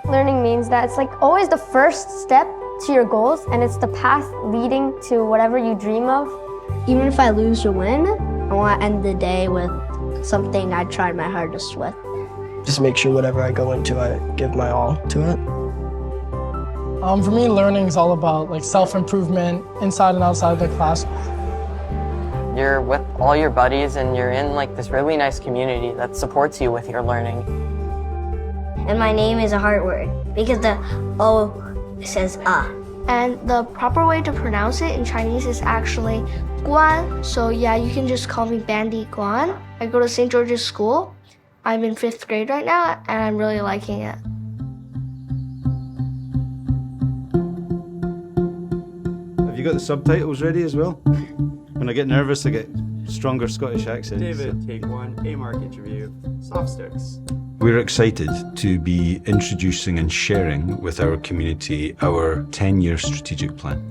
Learning means that it's like always the first step to your goals, and it's the path leading to whatever you dream of. Even if I lose or win, I want to end the day with something I tried my hardest with. Just make sure whatever I go into, I give my all to it. For me, learning is all about like self-improvement inside and outside the class. You're with all your buddies and you're in like this really nice community that supports you with your learning. And my name is a hard word because the O says And the proper way to pronounce it in Chinese is actually Guan. So yeah, you can just call me Bandy Guan. I go to St. George's School. I'm in 5th grade right now, and I'm really liking it. Have you got the subtitles ready as well? When I get nervous, I get stronger Scottish accents. David, take one, A-Mark interview, soft sticks. We're excited to be introducing and sharing with our community our 10-year strategic plan.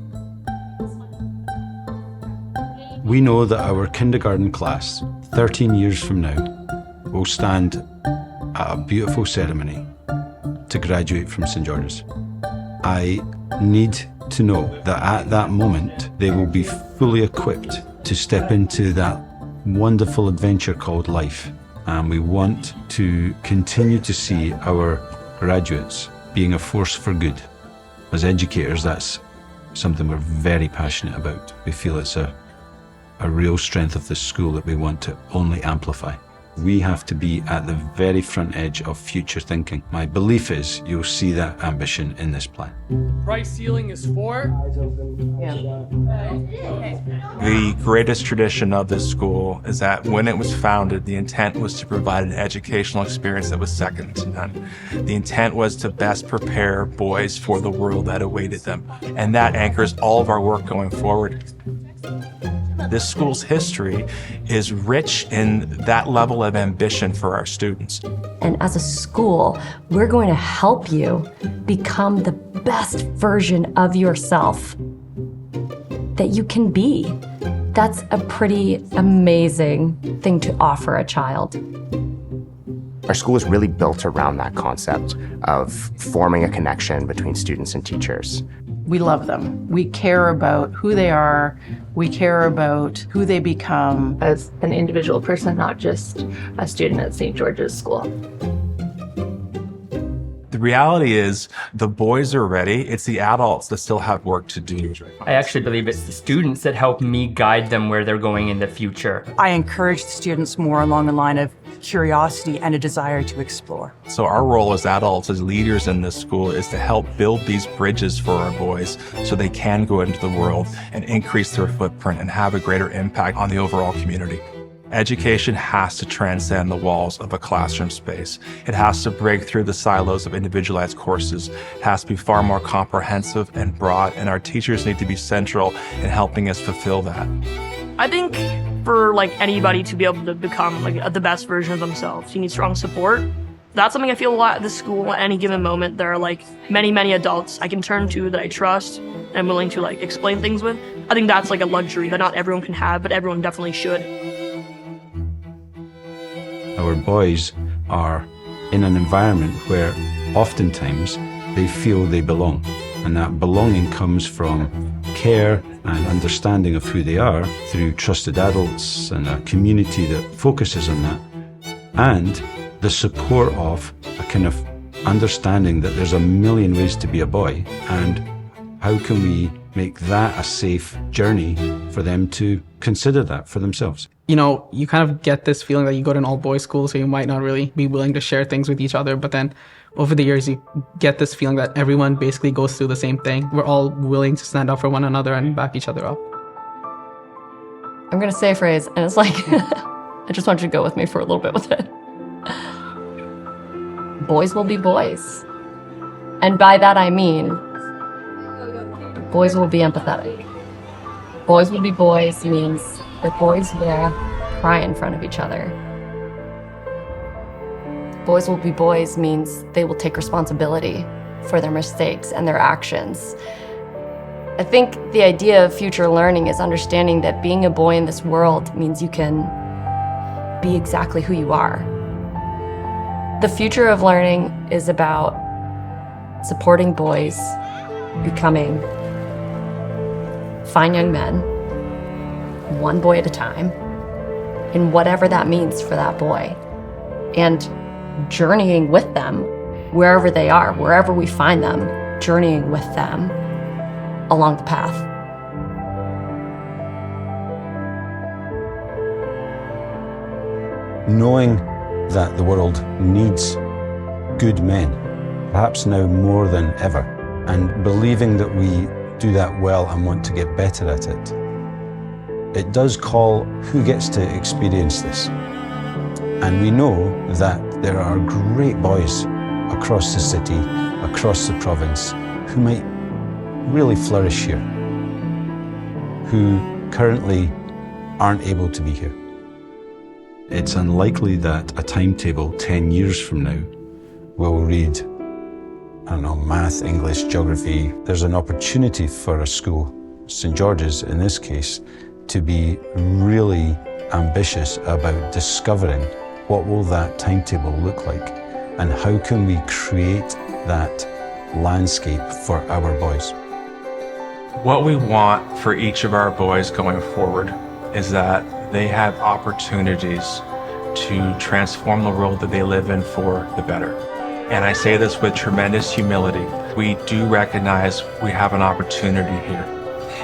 We know that our kindergarten class, 13 years from now, will stand at a beautiful ceremony to graduate from St. George's. I need to know that at that moment, they will be fully equipped to step into that wonderful adventure called life. And we want to continue to see our graduates being a force for good. As educators, that's something we're very passionate about. We feel it's a real strength of the school that we want to only amplify. We have to be at the very front edge of future thinking. My belief is you'll see that ambition in this plan. Price ceiling is 4. The greatest tradition of this school is that when it was founded, the intent was to provide an educational experience that was second to none. The intent was to best prepare boys for the world that awaited them. And that anchors all of our work going forward. This school's history is rich in that level of ambition for our students. And as a school, we're going to help you become the best version of yourself that you can be. That's a pretty amazing thing to offer a child. Our school is really built around that concept of forming a connection between students and teachers. We love them. We care about who they are. We care about who they become. As an individual person, not just a student at St. George's School. The reality is the boys are ready. It's the adults that still have work to do. I actually believe it's the students that help me guide them where they're going in the future. I encourage the students more along the line of curiosity and a desire to explore. So our role as adults, as leaders in this school, is to help build these bridges for our boys so they can go into the world and increase their footprint and have a greater impact on the overall community. Education has to transcend the walls of a classroom space. It has to break through the silos of individualized courses. It has to be far more comprehensive and broad, and our teachers need to be central in helping us fulfill that. I think for like anybody to be able to become like the best version of themselves, you need strong support. That's something I feel a lot at the school. At any given moment, there are like many adults I can turn to that I trust and I'm willing to like explain things with. I think that's like a luxury that not everyone can have, but everyone definitely should. Our boys are in an environment where oftentimes they feel they belong. And that belonging comes from care and understanding of who they are through trusted adults and a community that focuses on that. And the support of a kind of understanding that there's a million ways to be a boy, and how can we make that a safe journey for them to consider that for themselves. You know, you kind of get this feeling that you go to an all-boys school, so you might not really be willing to share things with each other, but then over the years you get this feeling that everyone basically goes through the same thing. We're all willing to stand up for one another and back each other up. I'm gonna say a phrase, and it's like, I just want you to go with me for a little bit with it. Boys will be boys. And by that I mean, boys will be empathetic. Boys will be boys means that boys will cry in front of each other. Boys will be boys means they will take responsibility for their mistakes and their actions. I think the idea of future learning is understanding that being a boy in this world means you can be exactly who you are. The future of learning is about supporting boys becoming fine young men, one boy at a time, in whatever that means for that boy, and journeying with them wherever they are, wherever we find them, journeying with them along the path. Knowing that the world needs good men, perhaps now more than ever, and believing that we do that well and want to get better at it, it does call who gets to experience this. And we know that there are great boys across the city, across the province, who might really flourish here, who currently aren't able to be here. It's unlikely that a timetable 10 years from now will read, I don't know, math, English, geography. There's an opportunity for a school, St. George's in this case, to be really ambitious about discovering what will that timetable look like and how can we create that landscape for our boys. What we want for each of our boys going forward is that they have opportunities to transform the world that they live in for the better. And I say this with tremendous humility. We do recognize we have an opportunity here.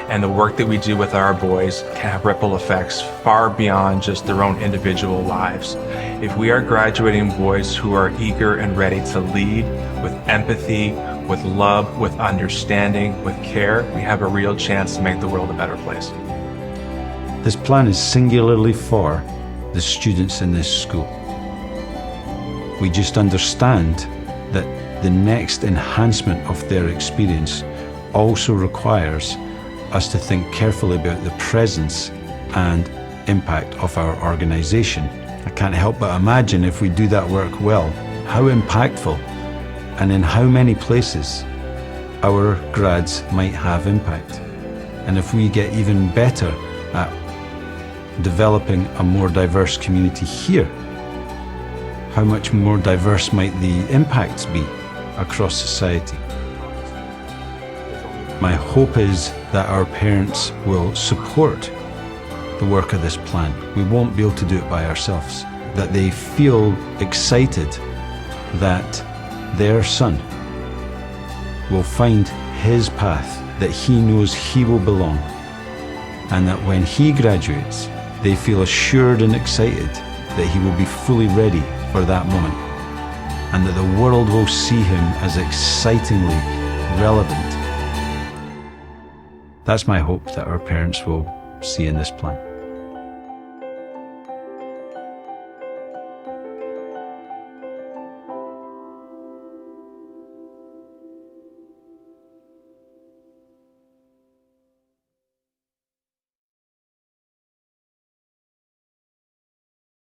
And the work that we do with our boys can have ripple effects far beyond just their own individual lives. If we are graduating boys who are eager and ready to lead with empathy, with love, with understanding, with care, we have a real chance to make the world a better place. This plan is singularly for the students in this school. We just understand that the next enhancement of their experience also requires us to think carefully about the presence and impact of our organisation. I can't help but imagine if we do that work well, how impactful and in how many places our grads might have impact. And if we get even better at developing a more diverse community here, how much more diverse might the impacts be across society? My hope is that our parents will support the work of this plan. We won't be able to do it by ourselves. That they feel excited that their son will find his path, that he knows he will belong, and that when he graduates, they feel assured and excited that he will be fully ready for that moment, and that the world will see him as excitingly relevant. That's my hope that our parents will see in this plan.